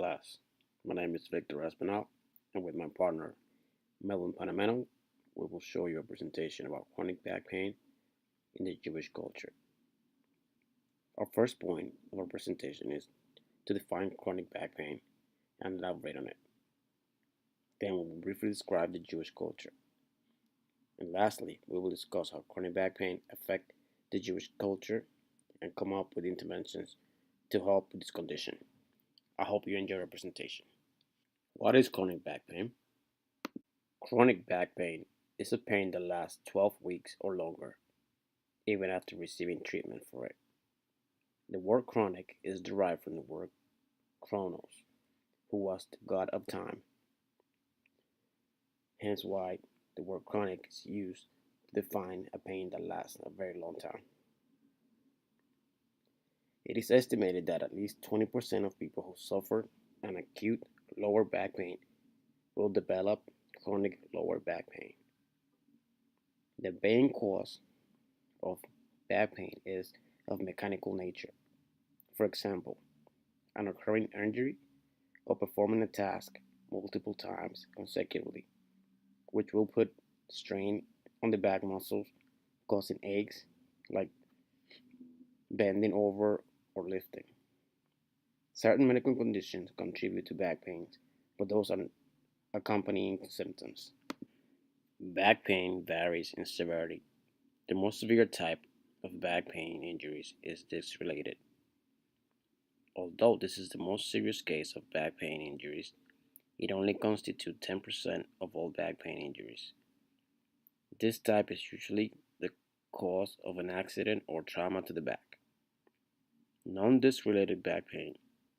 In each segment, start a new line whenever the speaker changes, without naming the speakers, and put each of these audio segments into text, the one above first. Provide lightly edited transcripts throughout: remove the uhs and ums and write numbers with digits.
class. My name is Victor Espinal, and with my partner, Melvin Panameno, we will show you a presentation about chronic back pain in the Jewish culture. Our first point of our presentation is to define chronic back pain and elaborate on it. Then we will briefly describe the Jewish culture. And lastly, we will discuss how chronic back pain affects the Jewish culture and come up with interventions to help with this condition. I hope you enjoy our presentation. What is chronic back pain? Chronic back pain is a pain that lasts 12 weeks or longer, even after receiving treatment for it. The word chronic is derived from the word chronos, who was the god of time, hence why the word chronic is used to define a pain that lasts a very long time. It is estimated that at least 20% of people who suffer an acute lower back pain will develop chronic lower back pain. The main cause of back pain is of mechanical nature. For example, an occurring injury or performing a task multiple times consecutively, which will put strain on the back muscles, causing aches like bending over or lifting. Certain medical conditions contribute to back pains, but those are accompanying symptoms. Back pain varies in severity. The most severe type of back pain injuries is disc related. Although this is the most serious case of back pain injuries, it only constitutes 10% of all back pain injuries. This type is usually the cause of an accident or trauma to the back. Non-disc related back pain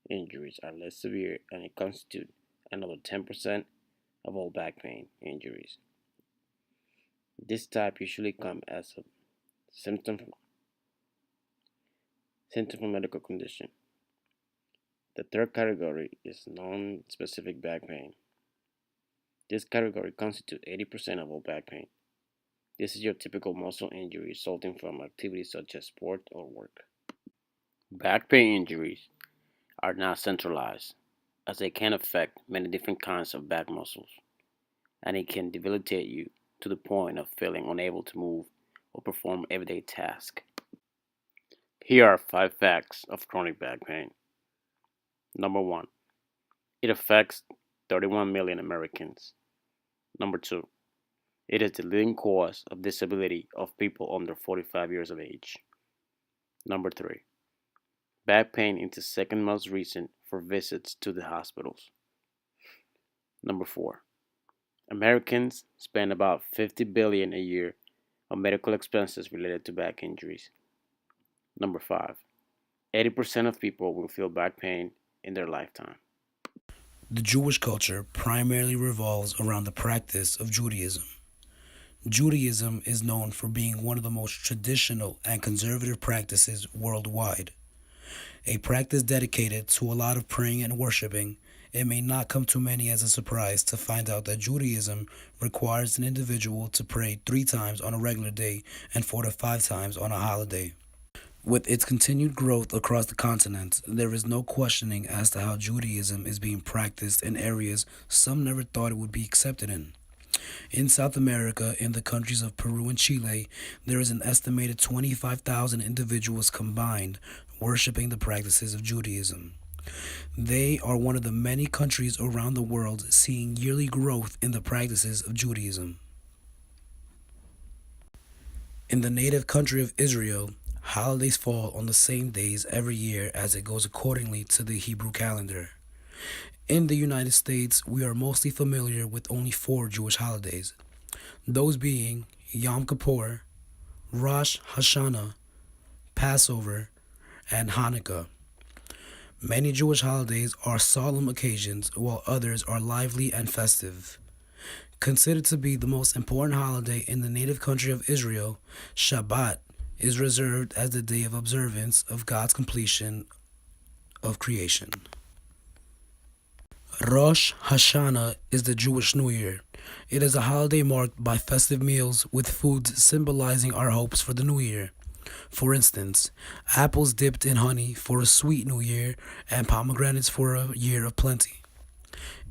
injuries are less severe and it constitutes another 10% of all back pain injuries. This type usually comes as a symptom from medical condition. The third category is non-specific back pain. This category constitutes 80% of all back pain. This is your typical muscle injury resulting from activities such as sport or work. Back pain injuries are not centralized, as they can affect many different kinds of back muscles, and it can debilitate you to the point of feeling unable to move or perform everyday tasks. Here are 5 facts of chronic back pain. Number 1. It affects 31 million Americans. Number 2. It is the leading cause of disability of people under 45 years of age. Number 3. Back pain is the second most reason for visits to the hospitals. Number 4. Americans spend about $50 billion a year on medical expenses related to back injuries. Number 5. 80% of people will feel back pain in their lifetime.
The Jewish culture primarily revolves around the practice of Judaism. Judaism is known for being one of the most traditional and conservative practices worldwide. A practice dedicated to a lot of praying and worshiping, it may not come to many as a surprise to find out that Judaism requires an individual to pray 3 times on a regular day and 4 to 5 times on a holiday. With its continued growth across the continent, there is no questioning as to how Judaism is being practiced in areas some never thought it would be accepted in. In South America, in the countries of Peru and Chile, there is an estimated 25,000 individuals combined worshiping the practices of Judaism. They are one of the many countries around the world seeing yearly growth in the practices of Judaism. In the native country of Israel, holidays fall on the same days every year as it goes accordingly to the Hebrew calendar. In the United States, we are mostly familiar with only 4 Jewish holidays, those being Yom Kippur, Rosh Hashanah, Passover, and Hanukkah. Many Jewish holidays are solemn occasions, while others are lively and festive. Considered to be the most important holiday in the native country of Israel, Shabbat is reserved as the day of observance of God's completion of creation. Rosh Hashanah is the Jewish New Year. It is a holiday marked by festive meals with foods symbolizing our hopes for the new year. For instance, apples dipped in honey for a sweet new year and pomegranates for a year of plenty.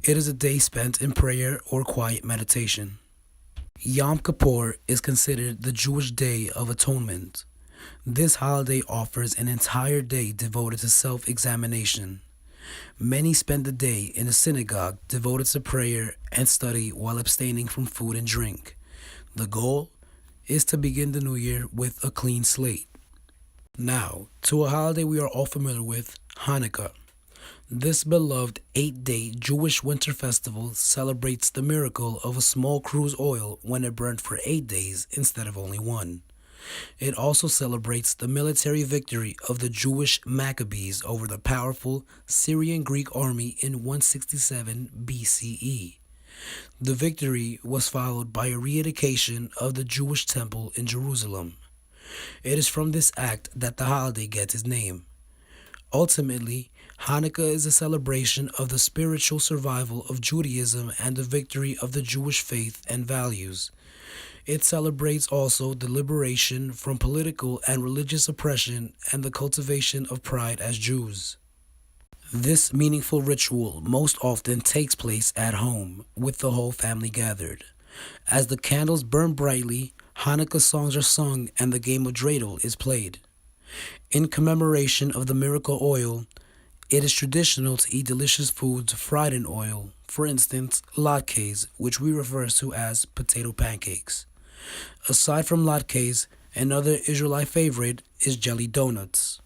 It is a day spent in prayer or quiet meditation. Yom Kippur is considered the Jewish Day of Atonement. This holiday offers an entire day devoted to self examination. Many spend the day in a synagogue devoted to prayer and study while abstaining from food and drink. The goal is to begin the new year with a clean slate. Now, to a holiday we are all familiar with, Hanukkah. This beloved 8-day Jewish winter festival celebrates the miracle of a small cruise oil when it burned for 8 days instead of only one. It also celebrates the military victory of the Jewish Maccabees over the powerful Syrian Greek army in 167 BCE. The victory was followed by a rededication of the Jewish temple in Jerusalem. It is from this act that the holiday gets its name. Ultimately, Hanukkah is a celebration of the spiritual survival of Judaism and the victory of the Jewish faith and values. It celebrates also the liberation from political and religious oppression and the cultivation of pride as Jews. This meaningful ritual most often takes place at home, with the whole family gathered. As the candles burn brightly, Hanukkah songs are sung and the game of dreidel is played. In commemoration of the miracle oil, it is traditional to eat delicious foods fried in oil, for instance, latkes, which we refer to as potato pancakes. Aside from latkes, another Israelite favorite is jelly donuts.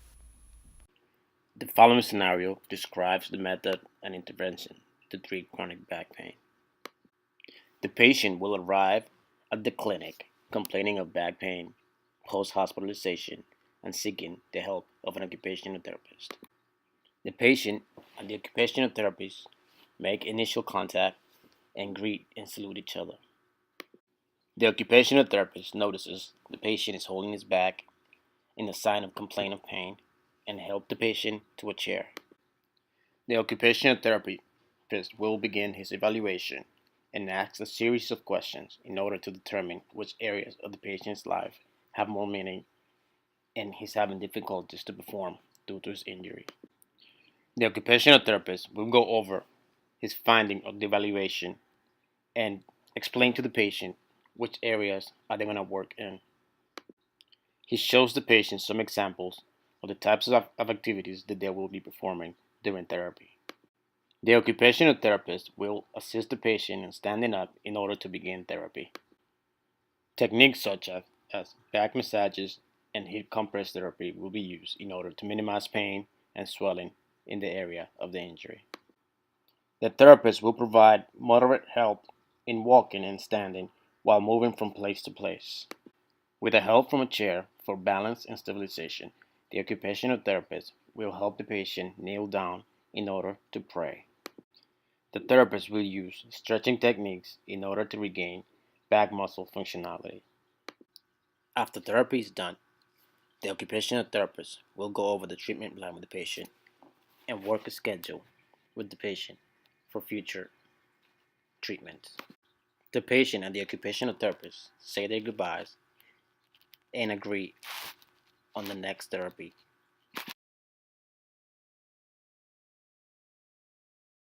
The following scenario describes the method and intervention to treat chronic back pain. The patient will arrive at the clinic complaining of back pain, post hospitalization, and seeking the help of an occupational therapist. The patient and the occupational therapist make initial contact and greet and salute each other. The occupational therapist notices the patient is holding his back in a sign of complaint of pain and help the patient to a chair. The occupational therapist will begin his evaluation and ask a series of questions in order to determine which areas of the patient's life have more meaning and he's having difficulties to perform due to his injury. The occupational therapist will go over his finding of the evaluation and explain to the patient which areas are they going to work in. He shows the patient some examples of the types of activities that they will be performing during therapy. The occupational therapist will assist the patient in standing up in order to begin therapy. Techniques such as back massages and heat compress therapy will be used in order to minimize pain and swelling in the area of the injury. The therapist will provide moderate help in walking and standing while moving from place to place. With the help from a chair for balance and stabilization, the occupational therapist will help the patient kneel down in order to pray. The therapist will use stretching techniques in order to regain back muscle functionality. After therapy is done, the occupational therapist will go over the treatment plan with the patient and work a schedule with the patient for future treatments. The patient and the occupational therapist say their goodbyes and agree on the next therapy